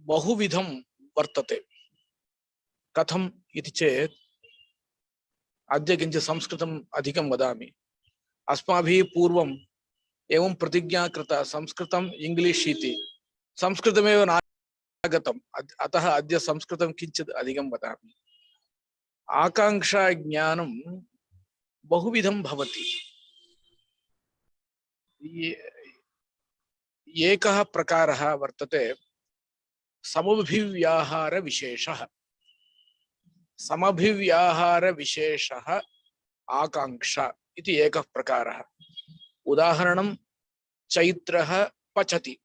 बहुविधं वर्तते। कथम् इति चेत् अद्य किञ्चित् संस्कृतम् अधिकं वदामि। अस्माभिः पूर्वम् एवं प्रतिज्ञा कृता संस्कृतम् इंग्लिश् इति। संस्कृतमेव नागतम्, अतः अद्य संस्कृतं किञ्चित् अधिकं वदामि। आकांक्षा ज्ञानं बहुविधं भवति। एकः प्रकारः वर्तते समभिव्याहार विशेषः। समभिव्याहार विशेषः आकांक्षा इति एकः प्रकारः। उदाहरणं चैत्रः पचति।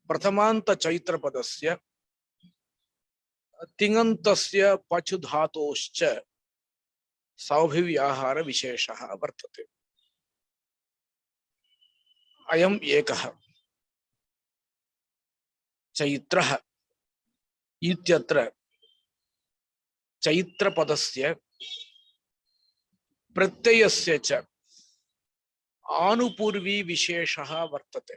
प्रथमान्त चैत्रपदस्य तिङन्तस्य पचु धातोश्च समभिव्याहार विशेषः वर्तते। अयम् एकः। चैत्रः इत्यत्र चैत्रपदस्य प्रत्ययस्य च आनुपूर्वी विशेषः वर्तते।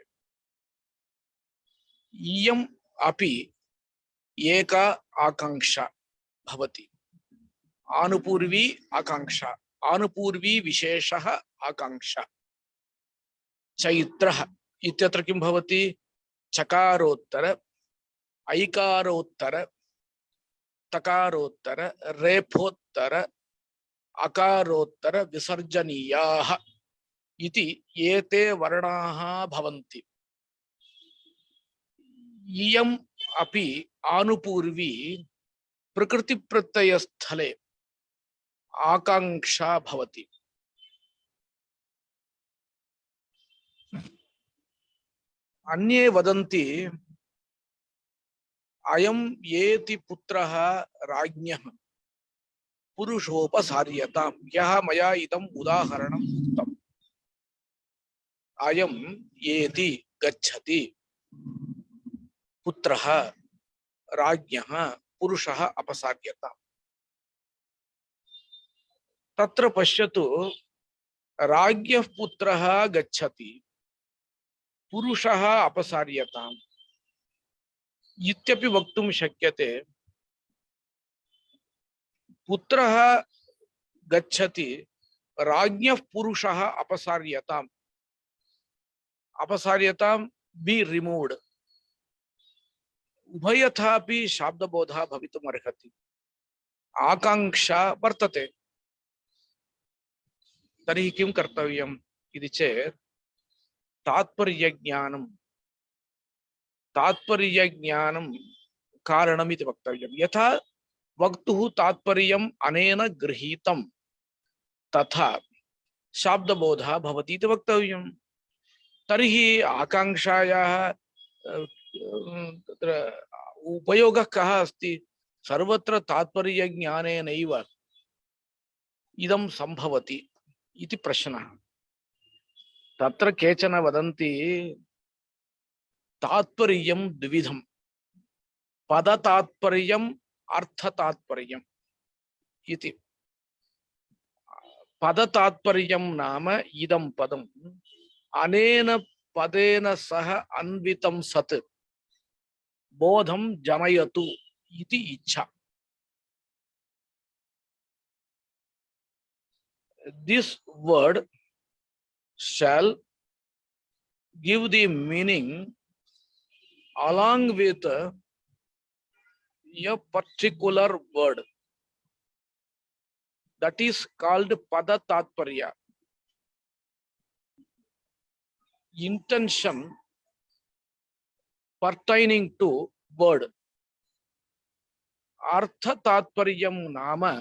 इयम् अपि एका आकांक्षा भवति। आनुपूर्वी आकांक्षा, आनुपूर्वी विशेषः आकांक्षा। चैत्रः इत्यत्र किं भवति? चकारोत्तर ऐकारोत्तर तकारोत्तर रेफोत्तर अकारोत्तर विसर्जनीयाः इति एते वर्णाः भवन्ति। इयम् अपि आनुपूर्वी प्रकृतिप्रत्ययस्थले आकांक्षा भवति। अन्ये वदन्ति अयं येति पुत्रः राज्ञः पुरुषोपसार्यताम्। यः मया इदम् उदाहरणम् उक्तम्। अयं येति गच्छति पुत्रः राज्ञः पुरुषः अपसार्यताम्। तत्र पश्यतु, राज्ञः पुत्रः गच्छति पुरुषः अपसार्यताम् इत्यपि वक्तुं शक्यते। पुत्रः गच्छति राज्ञः पुरुषः अपसार्यताम्। अपसार्यताम् बी रिमूव्ड। उभयथापि शाब्दबोधः भवितुम् अर्हति। आकांक्षा वर्तते। तर्हि किं कर्तव्यम् इति चेत् तात्पर्यज्ञानं कारणम् इति वक्तव्यम्। यथा वक्तुः तात्पर्यम् अनेन गृहीतं तथा शाब्दबोधः भवति इति वक्तव्यम्। तर्हि आकांक्षायाः तत्र उपयोगः कः अस्ति? सर्वत्र तात्पर्यज्ञानेनैव इदं सम्भवति इति प्रश्नः। तत्र केचन वदन्ति तात्पर्यं द्विविधं, पदतात्पर्यम् अर्थतात्पर्यम् इति। पदतात्पर्यं नाम इदं पदम् अनेन पदेन सह अन्वितं सत् बोधं जनयतु इति इच्छा। This word shall give the meaning along with a particular word. That is called pada tatparya. Intention pertaining to word. Artha tatparyam nama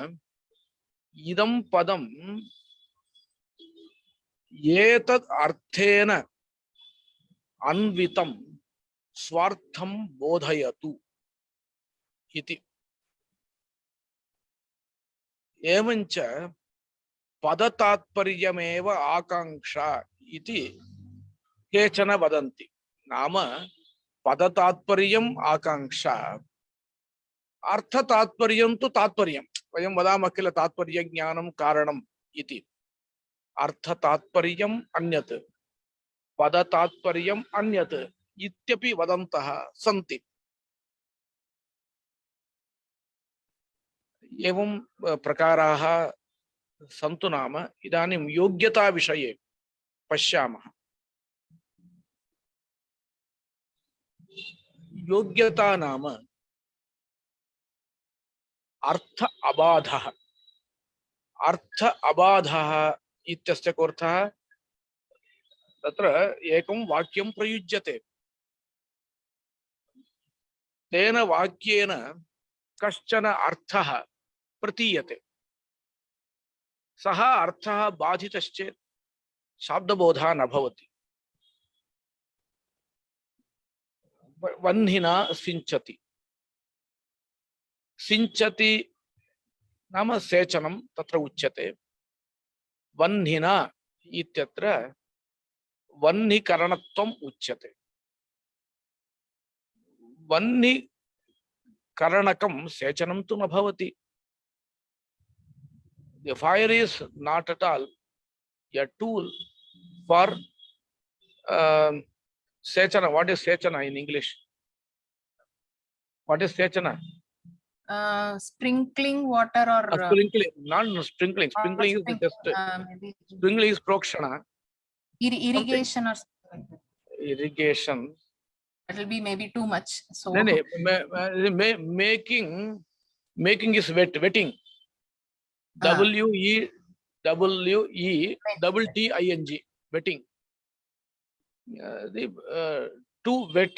idam padam एतद् अर्थेन अन्वितं स्वार्थं बोधयतु इति। एवञ्च पदतात्पर्यमेव आकांक्षा इति केचन वदन्ति। नाम पदतात्पर्यम् आकांक्षा, अर्थतात्पर्यं तु तात्पर्यं। वयं वदामः किल तात्पर्यज्ञानं कारणम् इति। अर्थतात्पर्यम् अन्यत्, पदतात्पर्यम् अन्यत् इत्यपि वदन्तः सन्ति। एवं प्रकाराः सन्तु नाम इदानीं योग्यता विषये पश्यामः। योग्यता नाम अर्थ अबाधः। अर्थ अबाधः इत्यस्य कोऽर्थः? तत्र एकं वाक्यं प्रयुज्यते, तेन वाक्येन कश्चन अर्थः प्रतीयते, सः अर्थः बाधितश्चेत् शाब्दबोधः न भवति। वह्निना सिञ्चति, सिञ्चति नाम सेचनं तत्र उच्यते। वह्निना इत्यत्र वह्निकरणत्वम् उच्यते। वह्निकरणकं सेचनं तु न भवति। The fire is not at all a tool for sechana. What is sechana in English? What is sechana? Sprinkling water or sprinkling, not sprinkling. Sprinkling is just maybe sprinkling is prokshana. Irrigation or something. Irrigation. It will be maybe too much. So making is wetting. WETTING, wetting. Too wet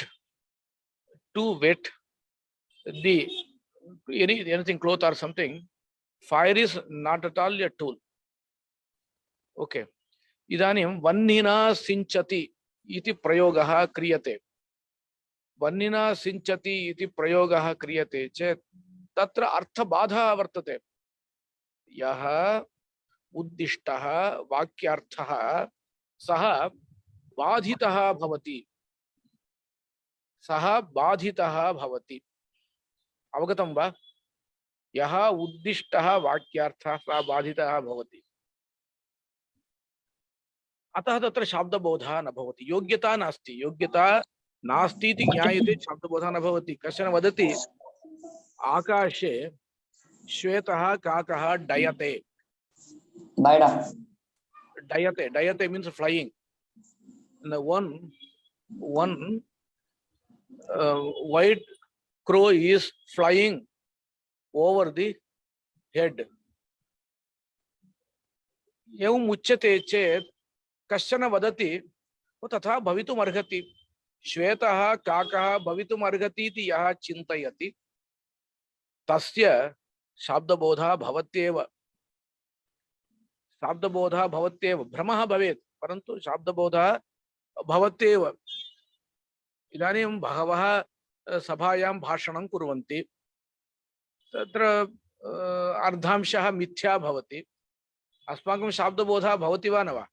the anything cloth or something. Fire is not at all a tool. Okay. Idanim vannina sinchati iti prayogaha kriyate. Vannina sinchati iti prayogaha kriyate chet tatra artha badha vartate. Yaha uddishtaha vakyarthaha saha badhitaha bhavati. Saha badhitaha bhavati. Avagatam va? Yaha uddishtaha vakyarthaha saha badhitaha bhavati. अतः तत्र शब्दबोधः न भवति। योग्यता नास्ति। योग्यता नास्ति इति ज्ञायते, शब्दबोधः न भवति। कश्चन वदति आकाशे श्वेतः काकः डयते। डयते, डयते means flying. And one white crow is flying over the head. एवं उच्यते चेत् कश्चन वदति तथा भवितुम् अर्हति, श्वेतः काकः भवितुम् अर्हति इति यः चिन्तयति तस्य शाब्दबोधः भवत्येव। शाब्दबोधः भवत्येव। भ्रमः भवेत् परन्तु शाब्दबोधः भवत्येव। इदानीं बहवः सभायां भाषणं कुर्वन्ति, तत्र अर्धांशः मिथ्या भवति। अस्माकं शाब्दबोधः भवति वा न वा?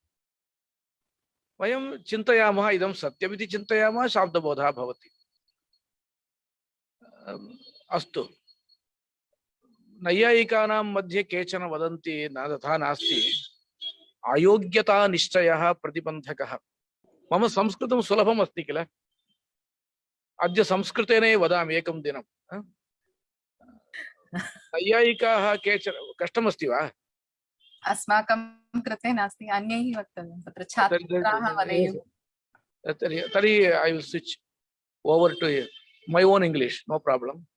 वयं चिन्तयामः इदं सत्यमिति चिन्तयामः, शाब्दबोधः भवति। अस्तु, नैयायिकानां मध्ये केचन वदन्ति न तथा नास्ति, अयोग्यता निश्चयः प्रतिबन्धकः। मम संस्कृतं सुलभम् अस्ति किल, अद्य संस्कृतेनैव वदामि एकं दिनं। नैयायिकाः केचन कष्टमस्ति वा? अस्माकं कृते नास्ति, अन्यैः वक्तव्यं। तत्र छात्राः वदेयुः। तर्हि I will switch over to my own English, no problem.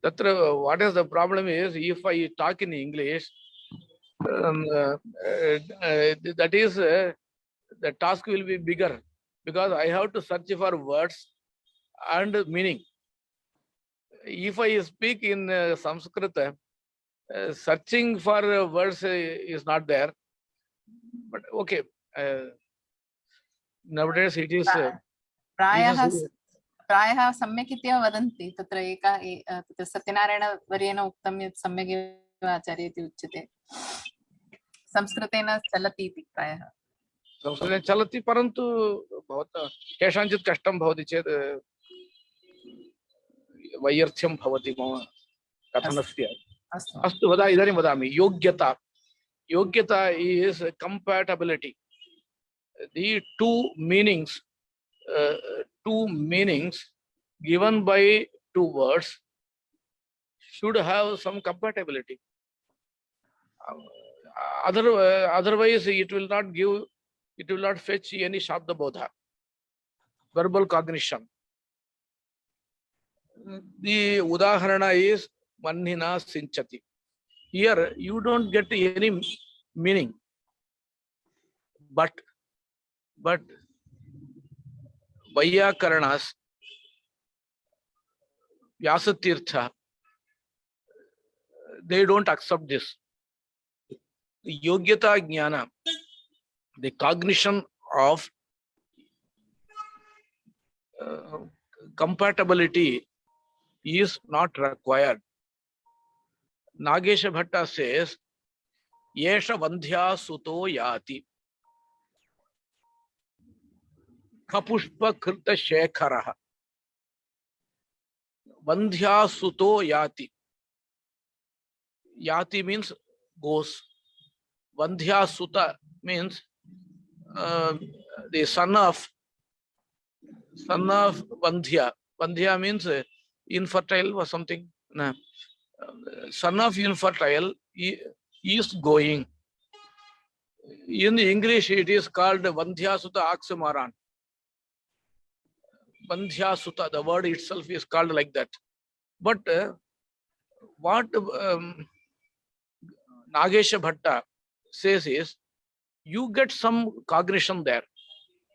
Tatra, what is the problem is, if I talk in English, that is the task will be bigger because I have to search for words and meaning. If I speak in Sanskrit, searching for words is not there, but okay. Nowadays it is प्रायः सम्यक् इत्येव वदन्ति। तत्र तत्र सत्यनारायणवर्येण उक्तं यत् सम्यक् एव आचार्य इति उच्यते। संस्कृतेन चलति इति प्रायः। संस्कृतेन चलति, परन्तु भवतः केषाञ्चित् कष्टं भवति चेत् वैयर्थ्यं भवति मम कथनस्य। अस्तु, इदानीं वदामि। योग्यता, योग्यता is compatibility. The two meanings two meanings given by two words should have some compatibility. Otherwise, it will not fetch any Shabda Bodha, verbal cognition. The Udaharana is Mannina Sinchati. Here, you don't get any meaning, but Vaiyakaranas, Vyasatirtha, they don't accept this. The Yogyata Jnana, the cognition of compatibility is not required. Nagesha Bhatta says, Yesha Vandhya Suto Yati. Kapushpa Krita Shekharaha. Vandhya Suto Yati. Yati means goes. Vandhya Suta means the son of Vandhya. Vandhya means infertile or something. No. Son of infertile is going. In English, it is called Vandhya Suta oxymoron. Vandhya Suta, the word itself is called like that. But what Nagesha Bhatta says is, you get some cognition there.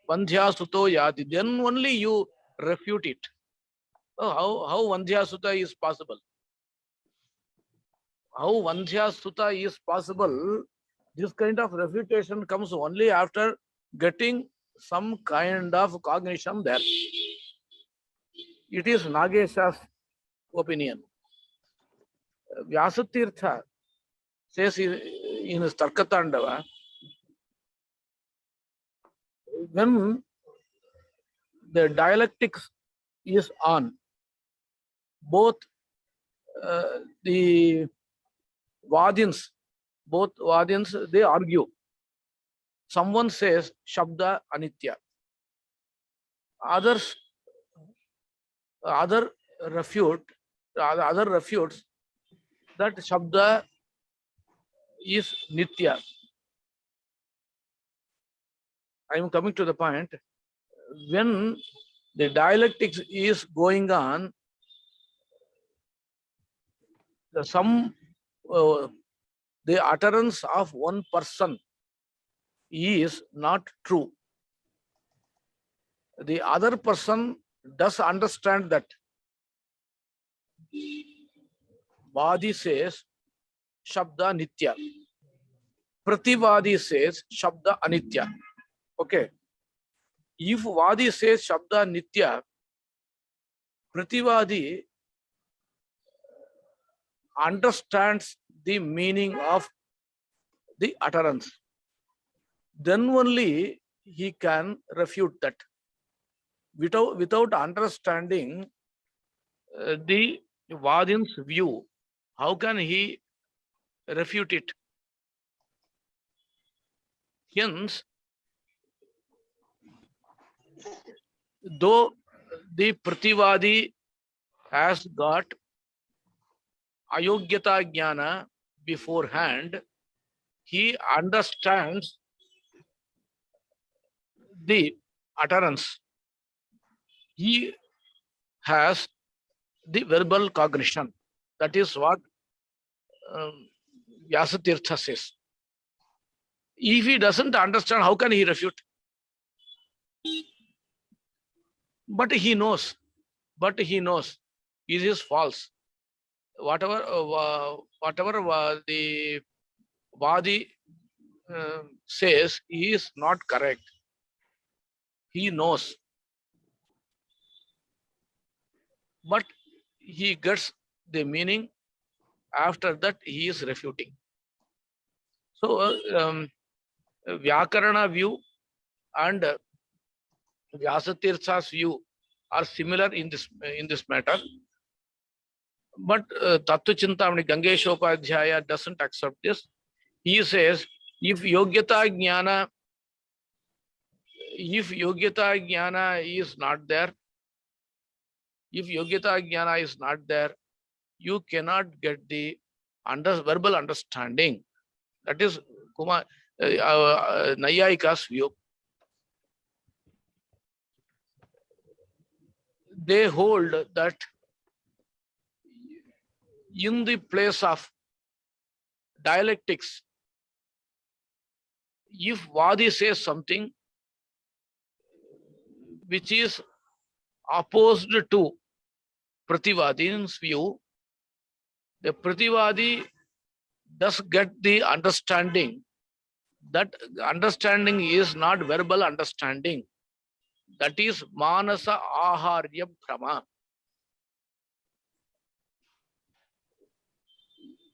Vandhya Suto Yati. Then only you refute it. Oh, how Vandhya Suta is possible? How Vandhya Suta is possible? This kind of refutation comes only after getting some kind of cognition there. It is Nagesha's opinion. Vyasatirtha says in his Tarkatandava, when the dialectics is on, both the Vadins, they argue. Someone says Shabda Anitya. Other refutes that Shabda is Nitya. I am coming to the point. When the dialectics is going on, the utterance of one person is not true. The other person does understand that. Vadi says Shabda Nitya. Prativadi says Shabda Anitya. Okay. If Vadi says Shabda Nitya, Prativadi understands the meaning of the utterance. Then only he can refute that. Without understanding the Vadin's view, how can he refute it? Hence, though the Prativadi has got Ayogyata Jnana beforehand, he understands the utterance. He has the verbal cognition. That is what Vyasatirtha says. If he doesn't understand, how can he refute? But he knows. It is false. Whatever the Vadi says is not correct. He knows. But he gets the meaning. After that, he is refuting. So, Vyakarana view and Vyasatirtha's view are similar in this matter. But Tattva Chintamani Gangeshopadhyaya doesn't accept this. He says, if Yogyata Jnana if Yogyata Jnana is not there, you cannot get the verbal understanding. That is Nayayika's view. They hold that in the place of dialectics, if Vadi says something which is opposed to Prativadi's view, the Prativadi does get the understanding. That understanding is not verbal understanding. That is Manasa Aharya Brahma.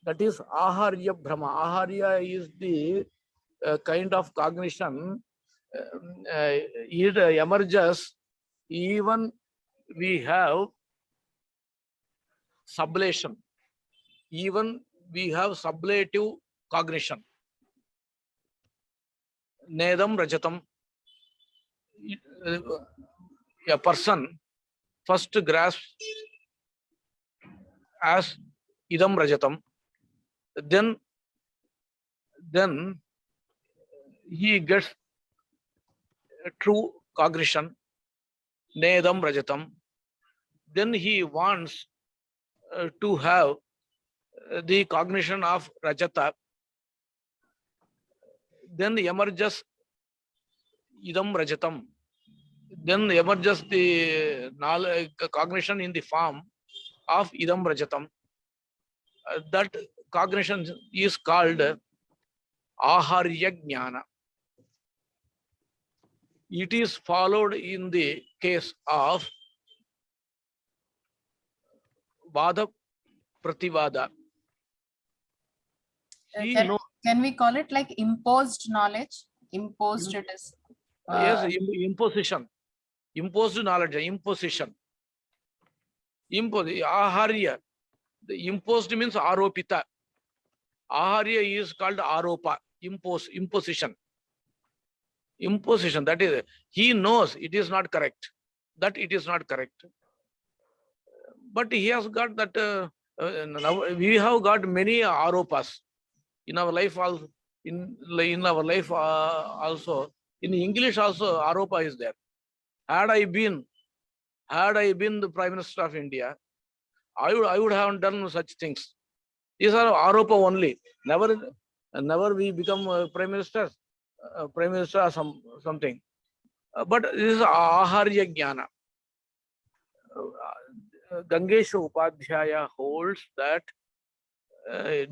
That is Aharya Brahma. Aharya is the kind of cognition. It emerges even we have sublation. Even we have sublative cognition. Nedam Rajatam. A person first grasps as Idam Rajatam. Then he gets a true cognition, Nedam Rajatam. Then he wants to have the cognition of Rajata. Then emerges Idam Rajatam. Then emerges the cognition in the form of Idam Rajatam. That cognition is called Aharya Jnana. It is followed in the case of Vada Prativada. Can we call it like imposed knowledge? Imposed it is. Yes, imposition. Imposed knowledge, imposition. Aharya. The imposed means aropita. Aharya is called aropa, imposition. Imposition, that is, he knows it is not correct. That it is not correct. But he has got that, now we have got many aropas in our life also. In our life also, in English also, aropa is there. Had I been the Prime Minister of India, I would have done such things. These are aropa only. Never we become Prime Minister or something. But this is Aharya Jnana. Gangesha Upadhyaya holds that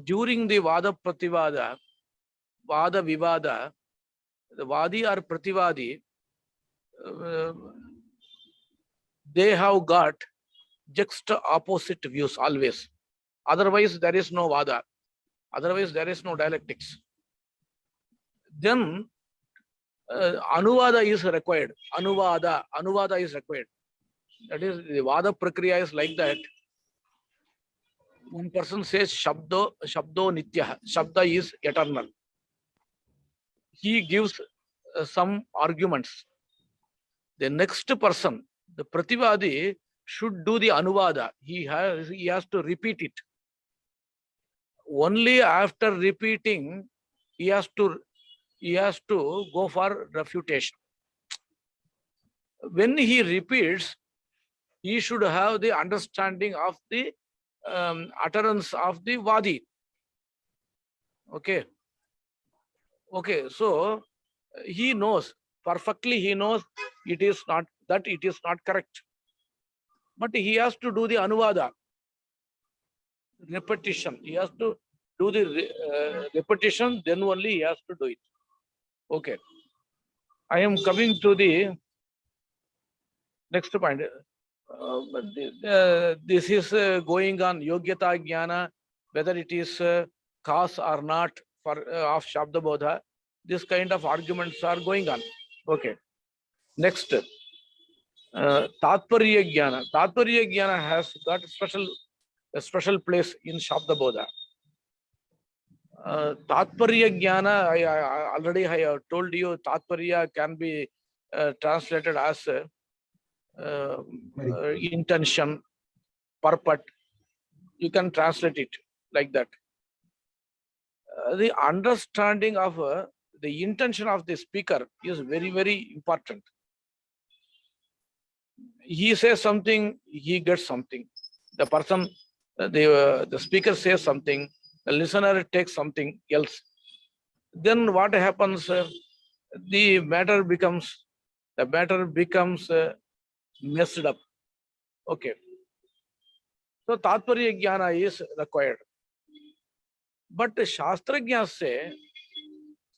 during the Vada Prativada, Vada Vivada, the Vadi or Prativadi, they have got juxta opposite views always. Otherwise, there is no Vada. Otherwise, there is no dialectics. Then Anuvada is required. Anuvada is required. That is, the Vada Prakriya is like that. One person says Shabdo Nitya. Shabda is eternal. He gives some arguments. The next person, the Prativadi, should do the Anuvada. He has to repeat it. Only after repeating, he has to go for refutation. When he repeats, he should have the understanding of the utterance of the Vadi. Okay. So he knows perfectly. He knows it is not correct. But he has to do the Anuvada, repetition. He has to do the repetition. Then only he has to do it. Okay. I am coming to the next point. This is going on Yogyata Jnana, whether it is cause or not for of Shabda Bodha. This kind of arguments are going on. Okay. Next, Tatparya Jnana. Tatparya Jnana has got a special place in Shabda Bodha. Tatparya Jnana, I already have told you, Tatparya can be translated as intention, purport. You can translate it like that. The understanding of the intention of the speaker is very, very important. He says something, he gets something. The person, the speaker says something, the listener takes something else. Then what happens? The matter becomes messed up. Okay. So Tatparya Jnana is required. But Shastrajna say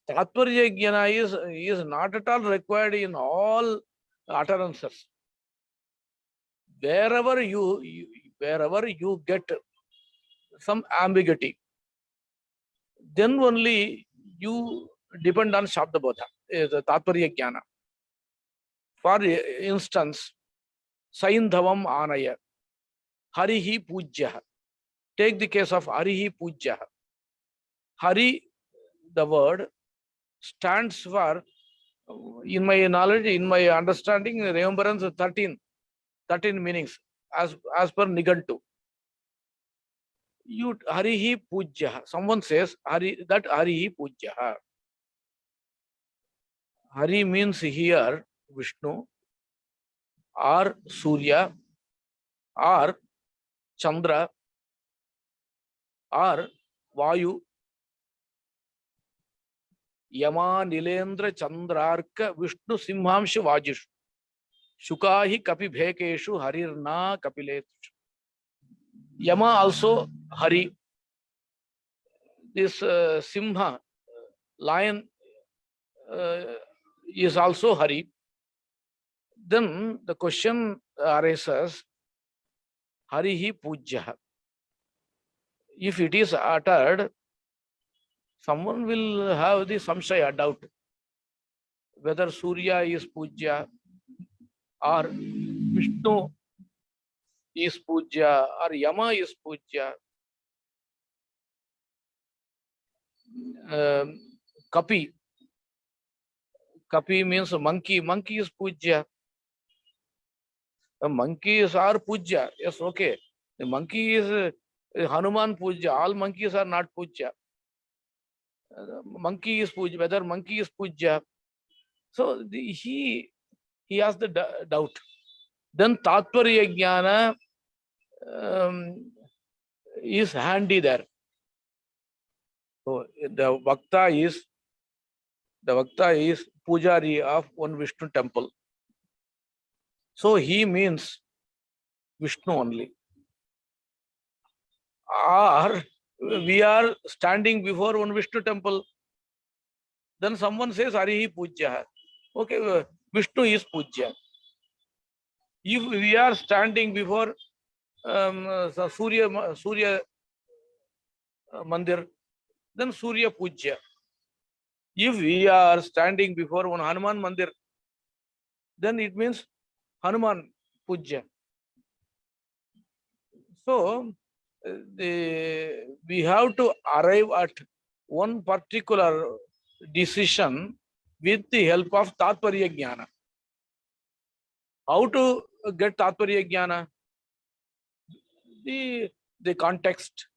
Tatparya Jnana is not at all required in all utterances. Wherever you get some ambiguity, then only you depend on Shabda Bodha, the Tatparya Jnana. For instance, Saindhavam Anaya, Harihi Pujya. Take the case of Harihi Pujya. Hari, the word, stands for, in my knowledge, in my understanding, remembrance, 13 meanings as per Nigantu. You Harihi Pujya. Someone says that Harihi Pujya. Hari means here Vishnu or Surya or Chandra or Vayu, Yama Nilendra Chandrarka Vishnu Simhamsha Vajishu Shukahi Kapi Bhekeshu Harirna Kapilet. Yama also Hari. This Simha, lion, is also Hari. Then the question arises, Harihi Pujya. If it is uttered, someone will have the samshaya, doubt, whether Surya is Pujya or Vishnu is Pujya or Yama is Pujya. Kapi means monkey. Monkey is Pujya. The monkeys are Pujya. Yes, okay. The monkey is Hanuman Pujya. All monkeys are not Pujya. Monkey is Pujya. Whether monkey is Pujya. So he has the doubt. Then Tatparya Jnana is handy there. So the Vakta is Pujari of one Vishnu temple. So he means Vishnu only. Or we are standing before one Vishnu temple. Then someone says Harihi Pujya. Okay, Vishnu is Pujya. If we are standing before Surya Mandir, then Surya Pujya. If we are standing before one Hanuman Mandir, then it means Hanuman Pujya. So we have to arrive at one particular decision with the help of Tatparya Jnana. How to get Tatparya Jnana? The context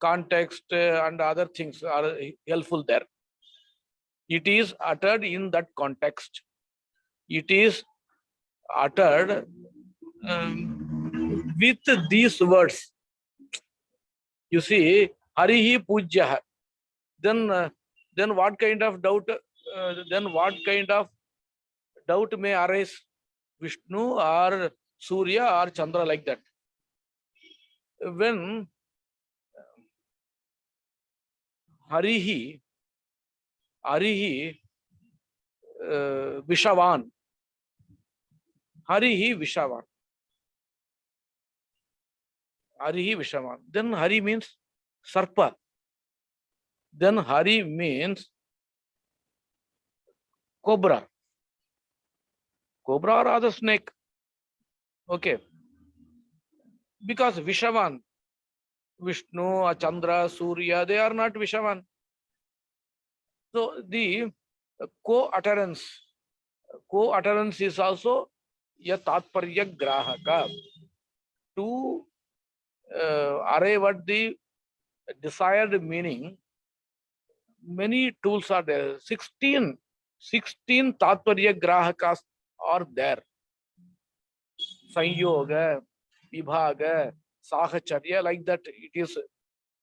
and other things are helpful there. It is uttered in that context. It is uttered with these words. You see, Harihi Pujya. Then what kind of doubt? May arise? Vishnu or Surya or Chandra, like that. When Harihi Vishavan. Harihi Vishavan. Harihi Vishavan. Then Hari means Sarpa. Then Hari means cobra. Cobra or other snake. Okay. Because Vishavan, Vishnu, Chandra, Surya, they are not Vishavan. So the co-utterance Co-utterance is also a tatparya grahaka. To arrive at the desired meaning, many tools are there. 16 tatparya grahakas are there. Sanyoga, Vibhaga, Sahacharya, like that it is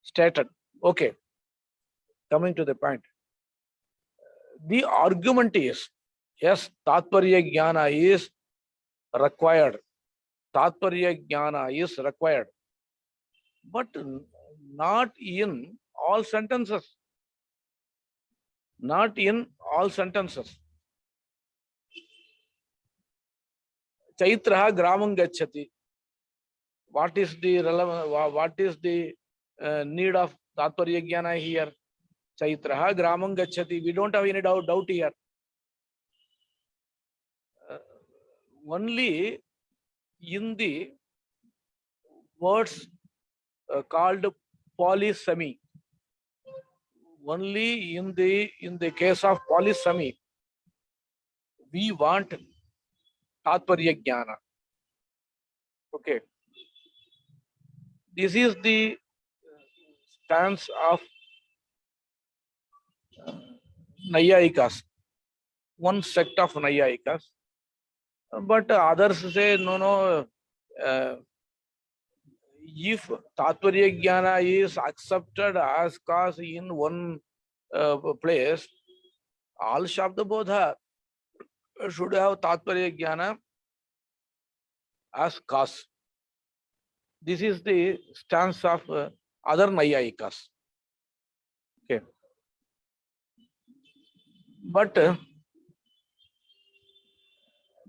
stated. Okay, coming to the point. The argument is, yes, Tatparya Jnana is required. Tatparya Jnana is required. But not in all sentences. Not in all sentences. Chaitraha gramam gacchati. What is the relevant? What is the need of Tatparya Jnana here? Chaitraha gramam gacchati. We don't have any doubt here. Only in the words called polysemy. Only in the case of polysemy, we want Tatparya Jnana. Okay. This is the stance of Nayayikas, one sect of Nayayikas. But others say, no, if Tatparya Jnana is accepted as cause in one place, all Shabda Bodha should have Tatparya Jnana as cause. This is the stance of other Nayayikas. Okay. But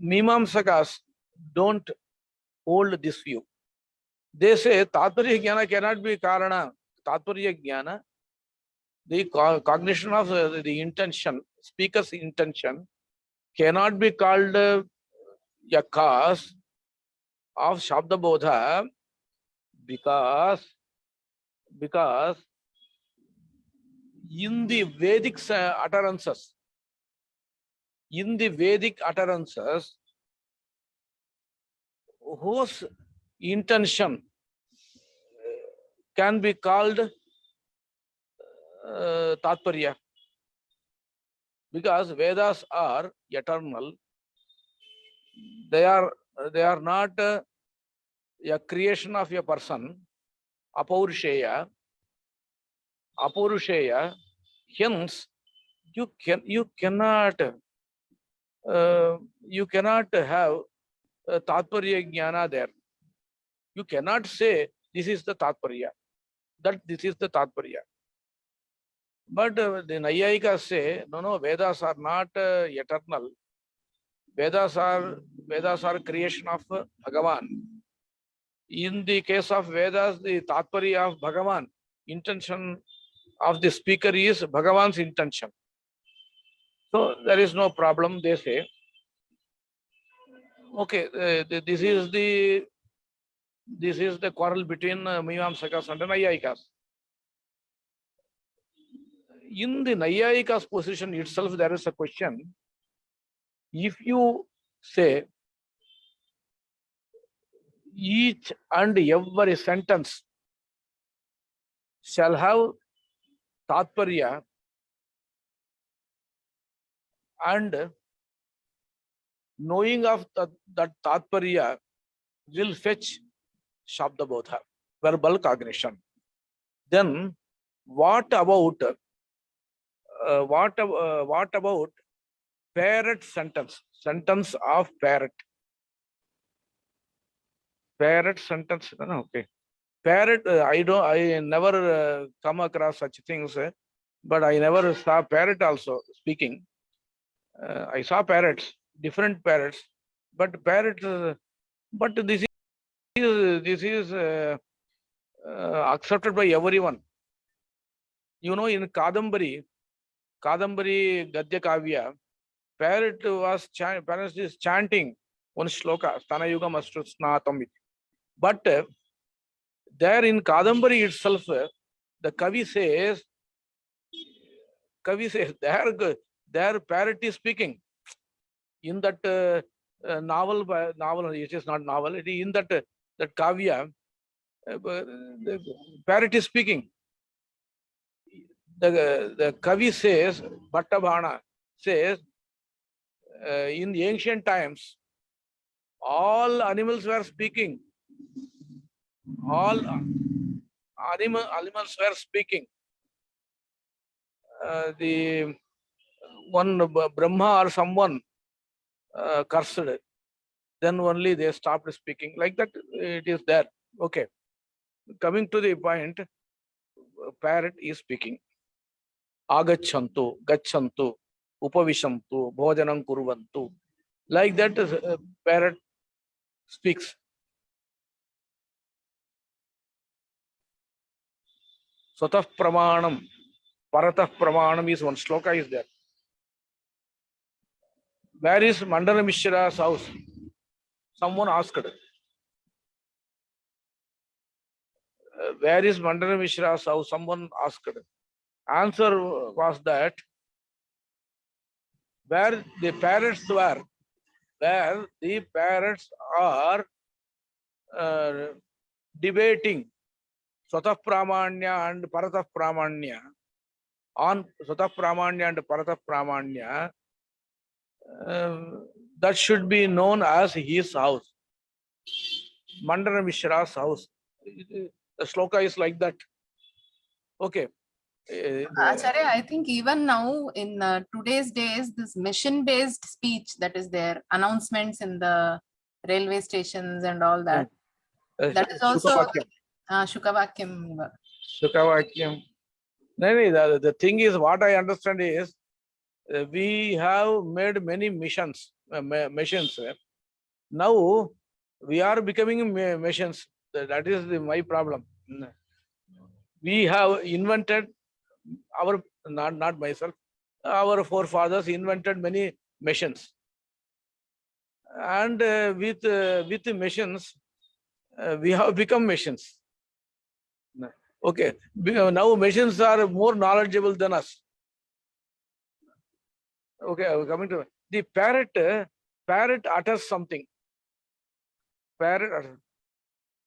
Mimamsakas don't hold this view. They say Tatparya Jnana cannot be Karana. Tatparya Jnana, the cognition of the intention, speaker's intention, cannot be called a cause of Shabda Bodha because in the Vedic utterances, whose intention can be called Tatparya, because Vedas are eternal. They are not a creation of a person, apaurisheya. Hence, you cannot have Tatparya Jnana there. You cannot say this is the Tatparya, that this is the Tatparya. But the Nayayikas say, no, Vedas are not eternal. Vedas are creation of Bhagavan. In the case of Vedas, the Tatparya of Bhagavan, intention of the speaker is Bhagavan's intention. So there is no problem, they say. Okay, this is the quarrel between Mimamsakas and Nayayikas. In the Nayayikas position itself, there is a question. If you say each and every sentence shall have Tatparya, and knowing of that Tatparya will fetch Shabda Bodha, verbal cognition. Then what about parrot sentence? Sentence of parrot. Parrot sentence. Okay. Parrot. I never come across such things, but I never saw parrot also speaking. I saw parrots, different parrots, but parrot. But this is accepted by everyone. You know, in Kadambari Gadya Kavya, parrot is chanting one shloka, Stanayuga Master Snatam. But there in Kadambari itself, the Kavi says, there parrot is speaking. in that novel, it is not novel, it is in that that kavya, the parrot is speaking. The Kavi says, Bhattabhana says, in the ancient times, all animals were speaking. All animals were speaking. The one Brahma or someone cursed, then only they stopped speaking. Like that, it is there. Okay. Coming to the point, parrot is speaking. Agachantu, gachantu, upavishantu, bhojanam kurvantu. Like that, parrot speaks. Swatah pramanam, paratah pramanam is one shloka is there. Where is Mandana Mishra's house? Someone asked. Where is Mandana Mishra's house? Someone asked. Answer was that where the parrots were, where the parrots are debating Swatah Pramanya and Paratah Pramanya, on Swatah Pramanya and Paratah Pramanya, that should be known as his house. Mandana Mishra's house. The shloka is like that. Okay. Acharya, I think even now in today's days, this mission-based speech that is there, announcements in the railway stations and all that, that is also Shukavakyam. Shukavakyam. No, the thing is, what I understand is, we have made many missions, machines. Now, we are becoming machines. That is my problem. We have invented our, not myself, our forefathers invented many machines. And with the machines, we have become machines. Okay, now machines are more knowledgeable than us. Okay, coming to the parrot. Parrot utters something. Parrot.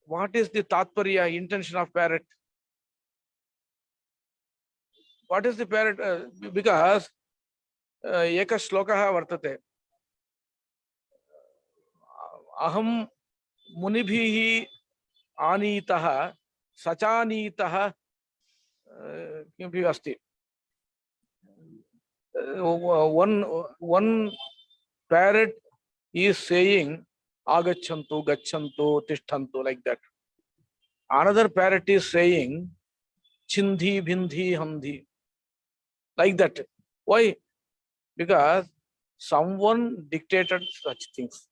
What is the tatparya, intention of parrot? What is the parrot? Because eka shlokaha vartate. Aham munibhihi anitaha sachanitaha किमपि अस्ति. One parrot is saying agachantu, gachantu, tishtantu, like that. Another parrot is saying chindhi, bindhi, handhi, like that. Why? Because someone dictated such things.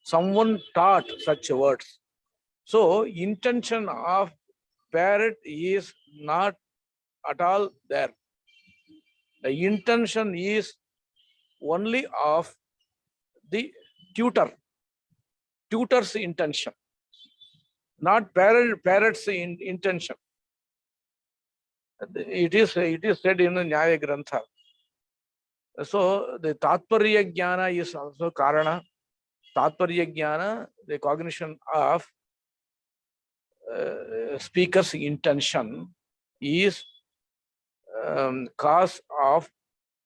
Someone taught such words. So intention of parrot is not at all there. The intention is only of the tutor's intention, not parrot's intention. It is said in the Nyaya Grantha. So the Tatparya Jnana is also Karana. Tatparya Jnana, the cognition of speaker's intention, is cause of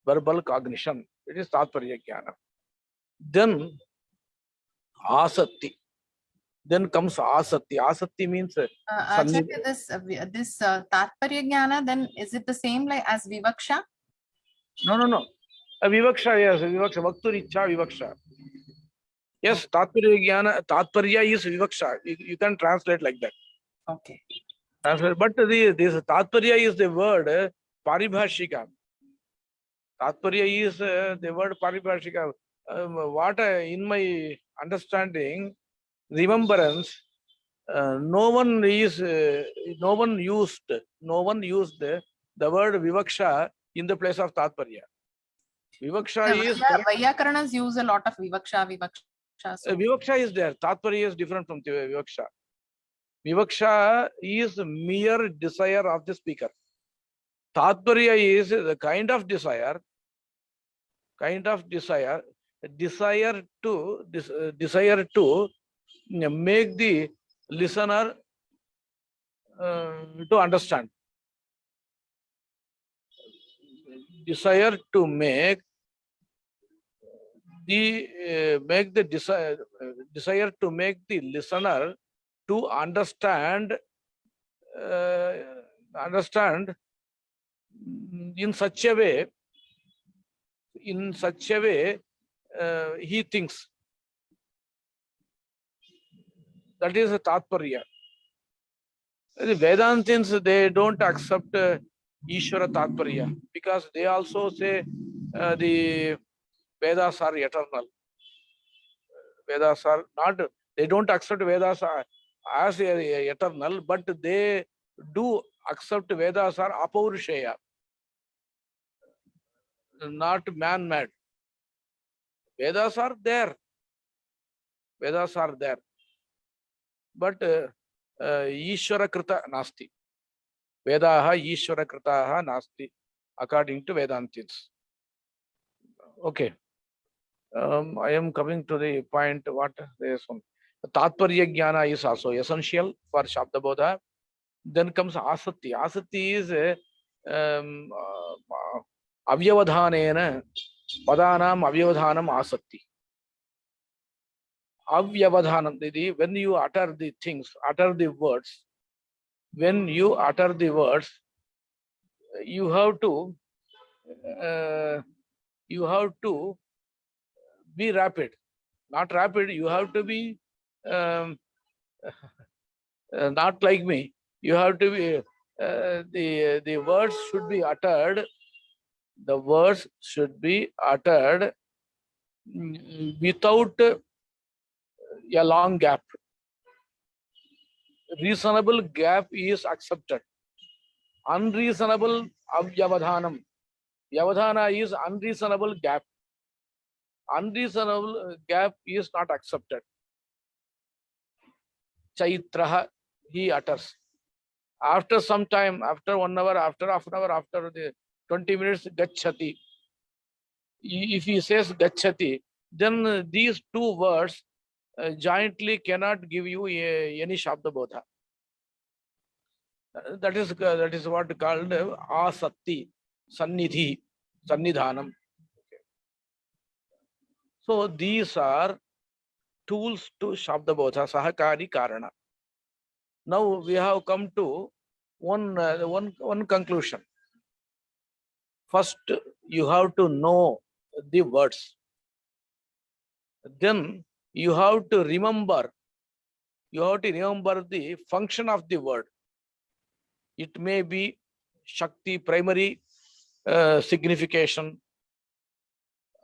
verbal cognition. It is Tatparya Jnana. Then Asati. Then comes Asati. Asati means Acharya, this Tatparya Jnana, then is it the same like as Vivaksha? No. Vivaksha, yes. Vivaksha. Vakturicha Vivaksha. Yes, Tatparya Jnana. Tatparya is Vivaksha. You can translate like that. Okay. But this Tatparya is the word Paribhashika. Tatparya is the word Paribhashika. What in my understanding, remembrance, no one used the word Vivaksha in the place of Tatparya. Vivaksha is Vyakarnas use a lot of Vivaksha. So. Vivaksha is there. Tatparya is different from Vivaksha. Vivaksha is mere desire of the speaker. Tatparya is the kind of desire. desire to make the listener to understand. Desire to make the desire to make the listener to understand in such a way he thinks. That is a tatparya. The Vedantins, they don't accept Ishvara tatparya because they also say the Vedas are eternal. Vedas are not, they don't accept Vedas as eternal, but they do accept Vedas are apaurushaya, not man-made. Vedas are there. Vedas are there. But Ishvara krita nasti. Vedaha Ishvara kritaha nasti, according to Vedantins. Okay. I am coming to the point. What this one? Tatparya jnana is also essential for Shabda Bodha. Then comes asati. Asati is avyavadhanena padanam avyavadhanam asati. Avyavadhanam. When you utter the things, utter the words, when you utter the words, you have to be rapid. Not rapid, you have to be not like me. You have to be, the words should be uttered. The words should be uttered without a long gap. Reasonable gap is accepted. Unreasonable avyavadhanam. Yavadhana is unreasonable gap. Unreasonable gap is not accepted. Chaitraha, he utters. After some time, after 1 hour, after half an hour, after the 20 minutes, gachati. If he says gachati, then these two words jointly cannot give you any Shabda Bodha. That is what called asatti, sannidhi, sannidhanam. Okay. So these are tools to Shabda Bodha, sahakari karana. Now we have come to one conclusion. First, you have to know the words. Then you have to remember. You have to remember the function of the word. It may be Shakti, primary signification,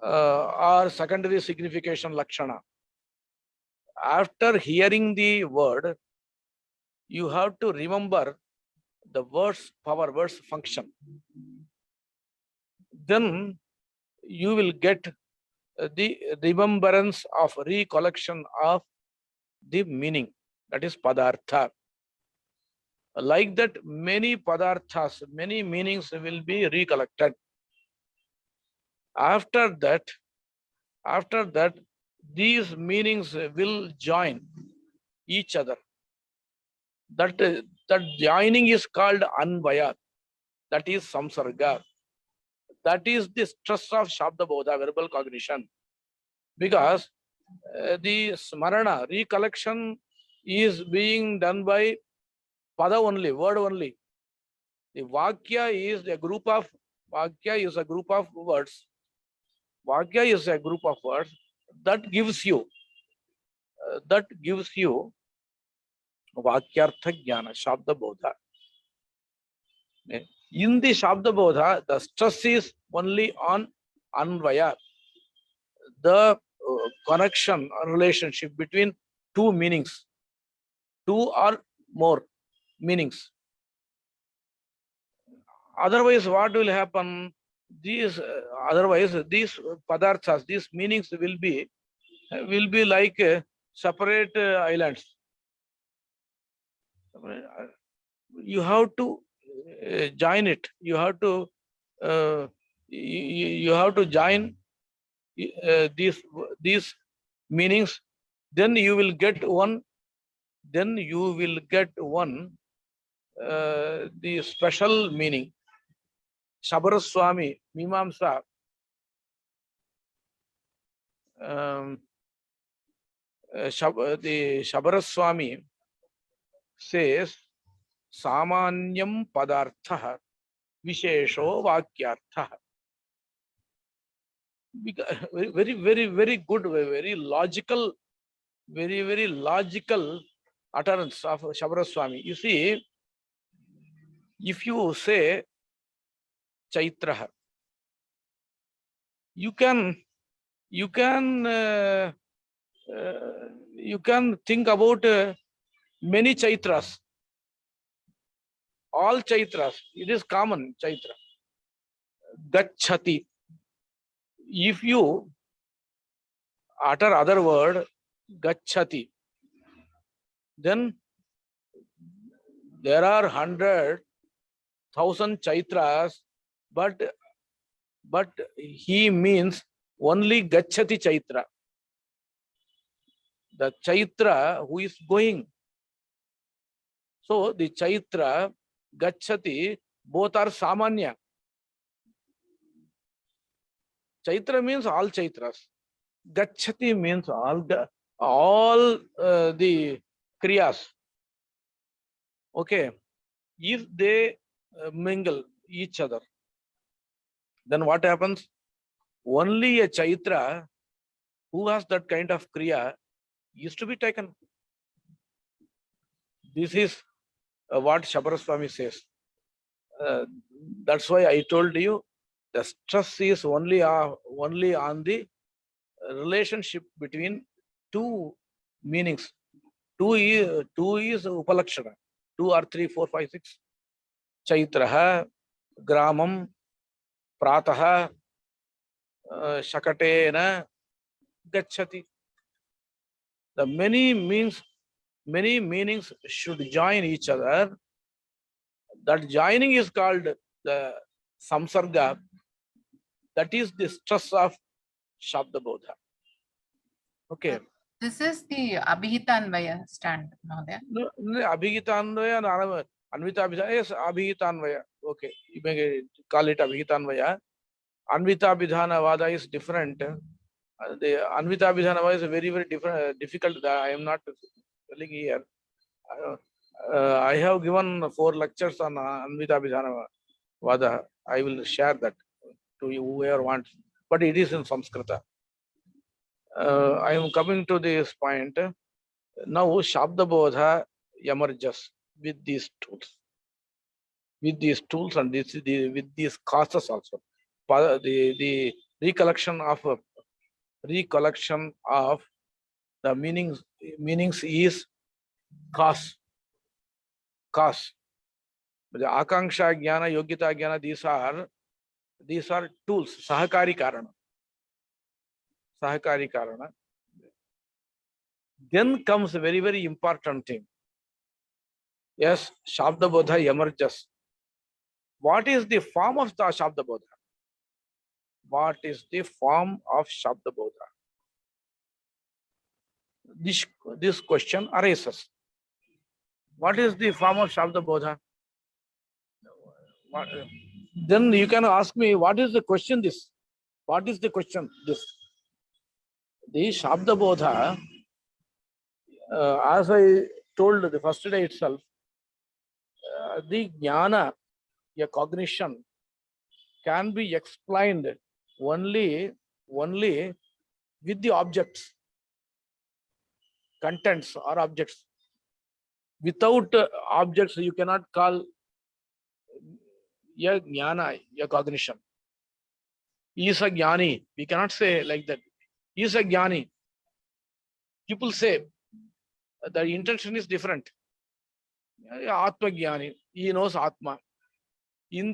or secondary signification, Lakshana. After hearing the word, you have to remember the words, power words function. Then you will get the remembrance of recollection of the meaning. That is padartha. Like that, many padarthas, many meanings will be recollected. After that, these meanings will join each other. That joining is called anvaya. That is samsarga. That is the stress of Shabda Bodha, verbal cognition. Because the smarana, recollection, is being done by pada only, word only. The vakya is a group of words. Vakya is a group of words that gives you vakyartha jnana, Shabda Bodha. In the Shabda Bodha, the stress is only on anvaya, the connection or relationship between two meanings, two or more meanings. Otherwise, what will happen? Otherwise, these padarthas, these meanings will be like separate islands. You have to join it. You have to join these meanings, then you will get one. Then you will get one the special meaning. Shabaraswami Mimamsa. The Shabaraswami says Samanyam Padartha Vishesho Vakyartha. Very good, very logical, very logical utterance of Shabaraswami. You see, if you say Chaitra, you can think about many Chaitras, all Chaitras. It is common Chaitra. Gachati. If you utter other word, Gachati, then there are 100,000 Chaitras, but he means only Gachati Chaitra. The Chaitra who is going. So the Chaitra, Gachati, both are Samanya. Chaitra means all Chaitras. Gachati means all the Kriyas. Okay. If they mingle each other, then what happens? Only a Chaitra who has that kind of Kriya is to be taken. This is what Shabaraswami says. That's why I told you the stress is only on the relationship between two meanings. Two is Upalakshana. 2 or 3, 4, 5, 6. Chaitraha, Gramam, Prataha, Shakatena, Gachati. The many meanings should join each other. That joining is called the samsarga. That is the stress of Shabdabodha. Okay. This is the Abhihitanvaya stand, Mahodaya. No, Abhihitanvaya and Anvita Abhidhana. Yes, Abhihitanvaya. Okay, you may call it Abhihitanvaya. Anvita Abhidhana Vada is different. The Anvita Abhidhana Vada is very difficult. I am not telling here. I have given 4 lectures on Anvita Abhidhana Vada. I will share that to you, whoever wants. But it is in Samskrita. I am coming to this point. Now, Shabdabodha emerges with these tools. With these tools and with these causes also. The recollection of the meanings is cause. The Akanksha Jnana, Yogita Jnana, these are tools, Sahakari Karana. Then comes a very important thing. Yes, Shabdabodha emerges. What is the form of the Shabdabodha? What is the form of Shabdabodha? This question arises. What is the form of Shabdabodha? Then you can ask me, what is the question this? What is the question this? The Shabdabodha, as I told the first day itself, the jnana, a cognition, can be explained only with the objects, contents or objects. Without objects, you cannot call a jnana, a cognition. He is a jnani. We cannot say like that. He is a jnani. People say the intention is different. Atma jnani. He knows Atma. In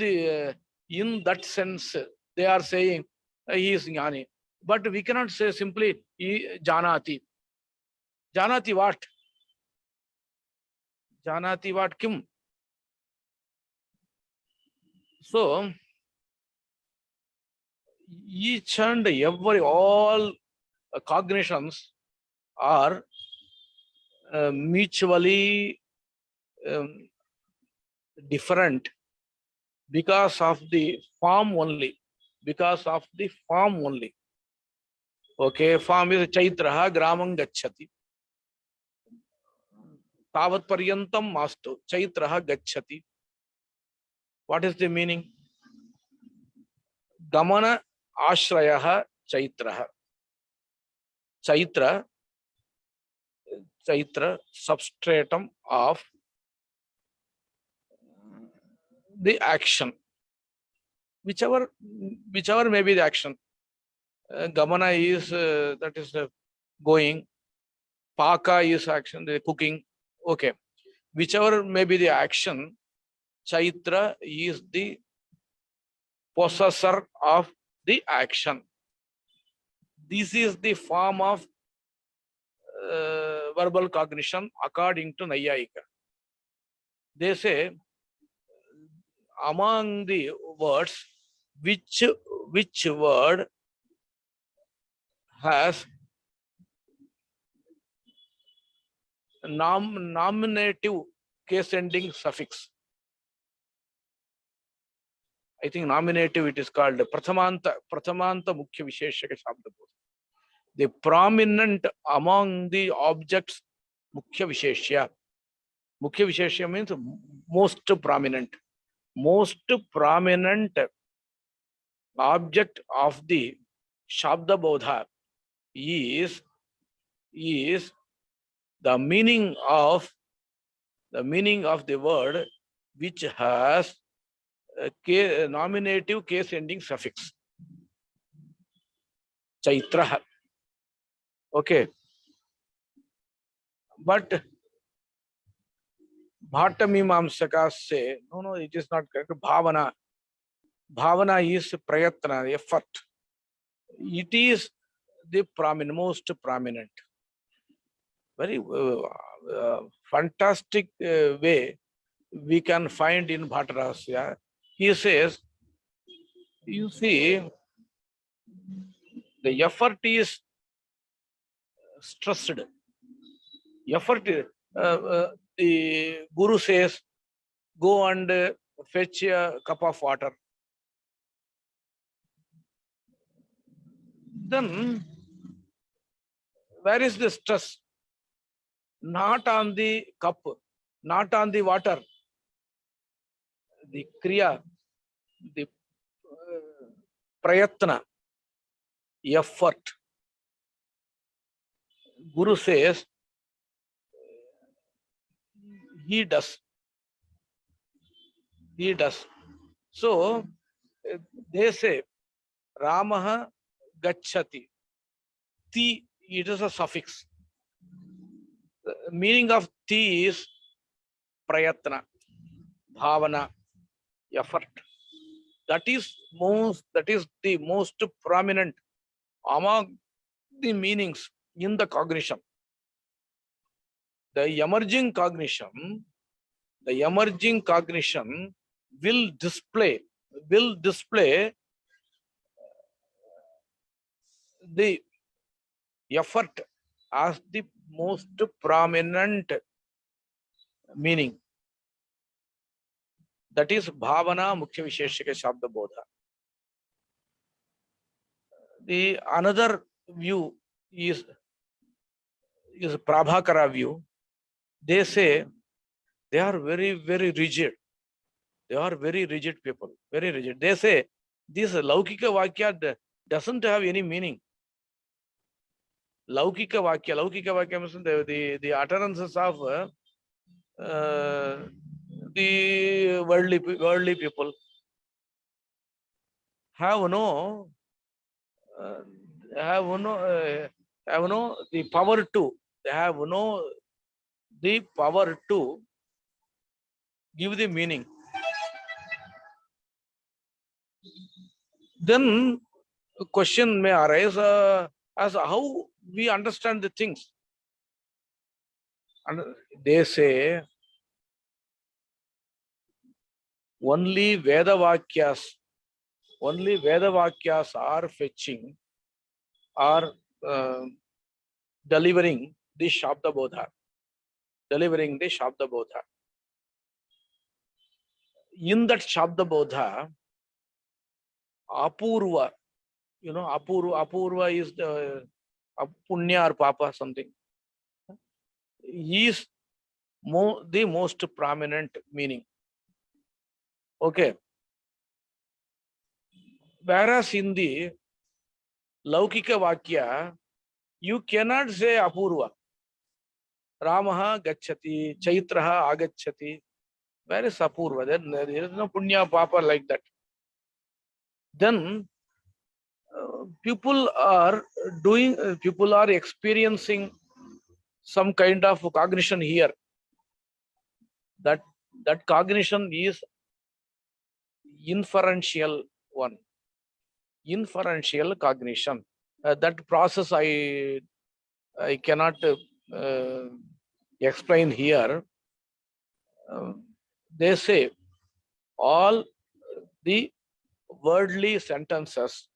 that sense, they are saying he is jnani. But we cannot say simply janati. Janati what? Janati what? Kim? So, each and every, all cognitions are mutually different because of the form only. Because of the form only. Okay, form is Chaitraha Gramam Gacchati. Tavat Paryantam Mastu. Chaitraha Gacchati. What is the meaning? Gamana Ashrayaha Chaitraha. Chaitra, substratum of the action. Whichever may be the action. Gamana is, that is going. Paka is action, the cooking. Okay. Whichever may be the action, Chaitra is the possessor of the action. This is the form of verbal cognition according to Nyayika. They say among the words, which word has nominative case ending suffix. I think nominative it is called Prathamanta Mukhya Visheshaka Shabda. The prominent among the objects, Mukhya Visheshya. Mukhya Visheshya means most prominent. Most prominent object of the Shabda Bodha is the meaning of the word which has a nominative case ending suffix. Chaitraha. Okay. But Bhattamimamsakas say, no, it is not correct. Bhavana. Bhavana is prayatna, effort. It is the most prominent. Very fantastic way we can find in Bhattarasya. He says, you see, the effort is stressed. Effort, the Guru says, go and fetch a cup of water. Then, where is the stress? Not on the cup, not on the water. The kriya, the prayatna, effort. Guru says, he does. He does. So, they say, Ramaha Gacchati. Ti, it is a suffix. The meaning of ti is prayatna, bhavana, effort. That is the most prominent among the meanings in the cognition. The emerging cognition will display the effort as the most prominent meaning. That is bhavana mukhya visheshaka shabda bodha. The another view is Prabhakara view. They say they are very, very rigid. They are very rigid people, very rigid. They say this Laukika Vakya doesn't have any meaning. Laukika Vakya means the utterances of the worldly people have no the power to, they have no the power to give the meaning. Then a question may arise as how we understand the things. And they say only Veda Vakyas only Veda Vakyas are fetching or delivering the Shabda Bodha. Delivering the Shabda Bodha. In that Shabda Bodha, Apurva, Apurva is the Punya or Papa something, is the most prominent meaning. Okay. Whereas in the Laukika Vakya, you cannot say Apurva. Ramaha Gachati, Chaitraha Agachati. Where is Apurva? Then there is no Punya Papa like that. Then people are experiencing some kind of cognition here. That cognition is inferential one. Inferential cognition. That process I cannot explain here. They say all the wordly sentences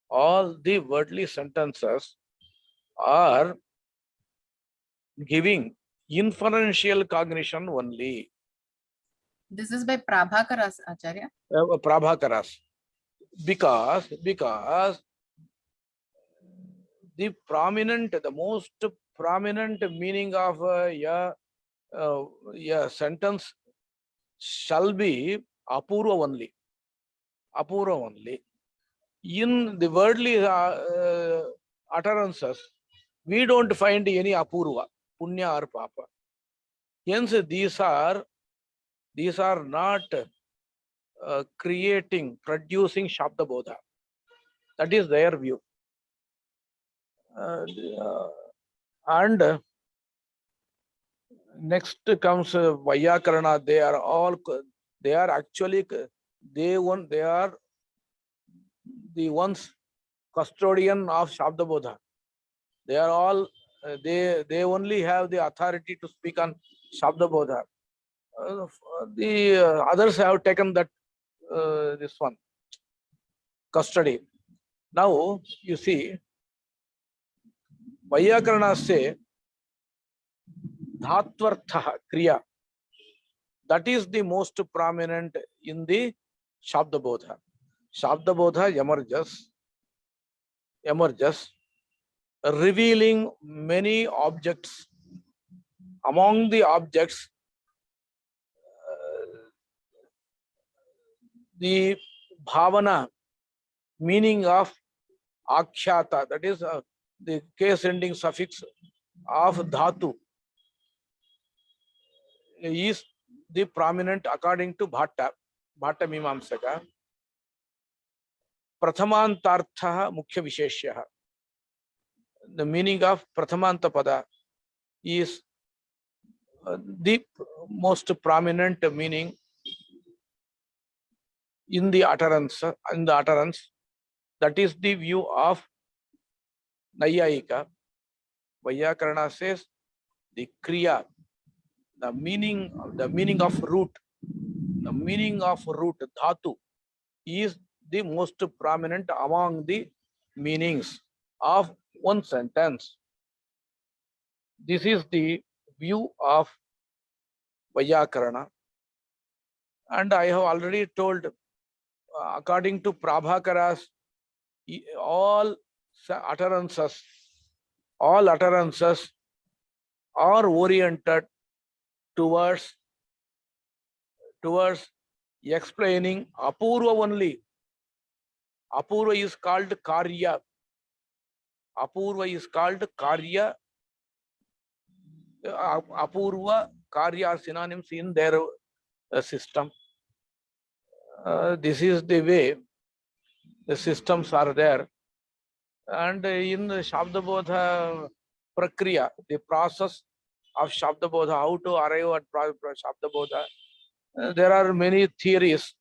are giving inferential cognition only. This is by Prabhakaras Acharya. Prabhakaras. Because the most prominent meaning of a sentence shall be Apurva only. Apurva only. In the worldly utterances, we don't find any Apurva, Punya or Papa. Hence, these are not producing Shabda Bodha. That is their view. And next comes Vyakarana. They are actually the ones custodian of Shabda Bodha. They are all they only have the authority to speak on Shabda Bodha. The others have taken that this one custody. Now you see, Vyakarana say Dhatvartha Kriya. That is the most prominent in the Shabda Bodha. Shabda Bodha emerges, revealing many objects. Among the objects, the bhavana, meaning of akhyata, that is the case ending suffix of dhatu, is the prominent according to Bhatta Mimamsaka. Prathamantartha mukhya visheshya. The meaning of Prathamanta pada is the most prominent meaning in the utterance. That is the view of Nayayika. Vyakarana says the kriya, the meaning of root, dhatu, is the most prominent among the meanings of one sentence. This is the view of Vyakarana. And I have already told, according to Prabhakaras, all utterances are oriented towards explaining Apurva only. Apurva is called Karya. Apurva, Karya are synonyms in their system. This is the way the systems are there. And in the Shabda Bodha Prakriya, the process of Shabda Bodha, how to arrive at Shabda Bodha, there are many theories,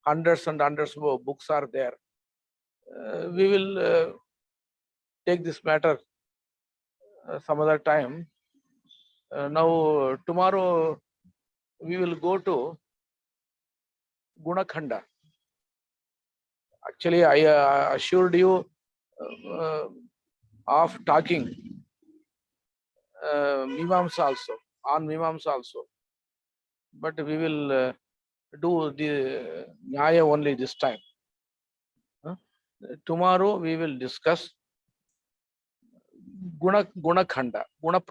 hundreds and hundreds of books are there. We will take this matter some other time. Now, tomorrow we will go to Gunakhanda. Actually, I assured you of talking Mimamsa also, on Mimamsa also. But we will do the Nyaya only this time. Tomorrow we will discuss Guna Khanda, Guna.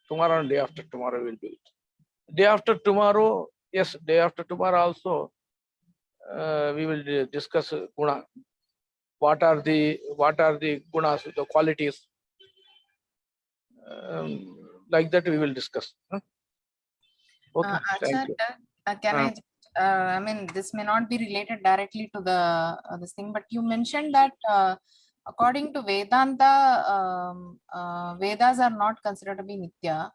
Tomorrow and day after tomorrow we will do it. Day after tomorrow, yes, day after tomorrow also, we will discuss Guna. What are the gunas, the qualities? Like that we will discuss. Okay, thank you. Can I mean, this may not be related directly to the this thing, but you mentioned that according to Vedanta, Vedas are not considered to be Nitya.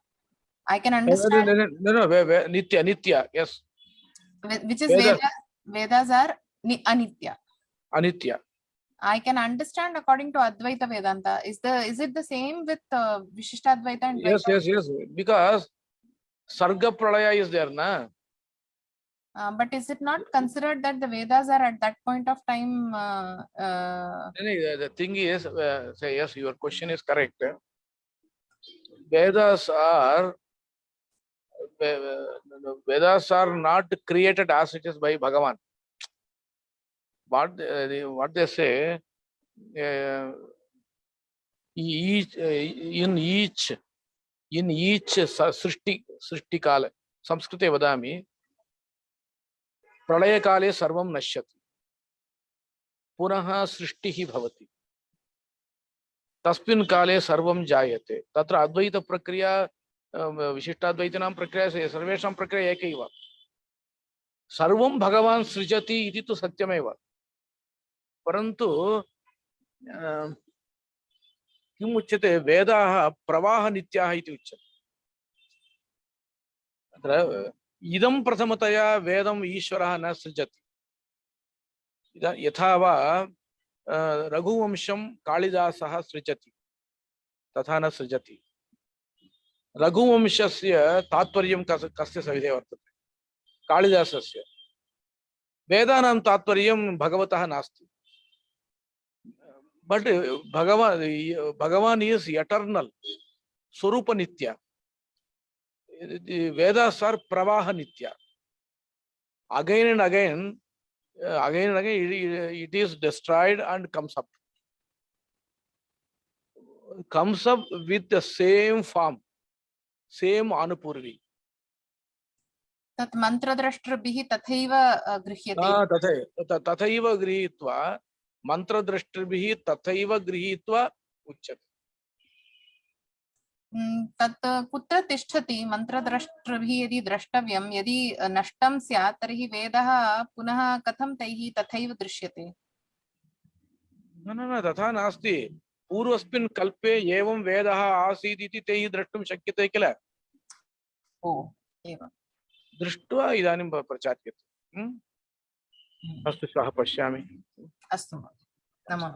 I can understand. No, Nitya, yes. Which is Vedas? Vedas are Anitya. Anitya. I can understand according to Advaita Vedanta. Is it the same with Vishishtadvaita and Dvaita? Yes. Because Sarga Pralaya is there, na? But is it not considered that the Vedas are at that point of time? The thing is, say yes, your question is correct. Vedas are not created as it is by Bhagavan. What they say, in each सृष्टि काले संस्कृते वदामि प्रलय काले सर्वं नश्यति पुनः सृष्टिः भवति तस्मिन् काले सर्वं जायते तत्र अद्वैत प्रक्रिया विशिष्टाद्वैतानां प्रक्रिया सर्वेषां प्रक्रिया एकैव सर्वं भगवान् सृजति इति तु सत्यमेव परन्तु किम् उच्यते वेदाः प्रवाहनित्याः इति उच्यते अत्र इदं प्रथमतया वेदम् ईश्वरः न सृजति यथा वा रघुवंशं कालिदासः सृजति तथा न सृजति रघुवंशस्य तात्पर्यं कस्य सविधे वर्तते कालिदासस्य वेदानां तात्पर्यं भगवतः नास्ति बट भगवान इज एटर्नल स्वरूप नित्य वेदास आर प्रवाह नित्य again and again it is destroyed and comes up with the same form, same anupurvi. tat mantradrashtrabhihi tathaiva grishyate. तथैव गृहीत्वा मंत्रद्रष्टृभिः तथैव गृहीत्वा उच्यते. तत् कुत्र तिष्ठति मंत्रद्रष्टृभिः यदि द्रष्टव्यं यदि नष्टं स्यात् तर्हि वेदः पुनः कथं तैः तथैव दृश्यते. न तथा नास्ति. पूर्वस्मिन् कल्पे एवं वेदः आसीत् इति तैः द्रष्टुं शक्यते किल. ओ एवं दृष्ट्वा इदानीं प्रचार्यते. अस्तु श्वः पश्यामि. अस्तु नमः.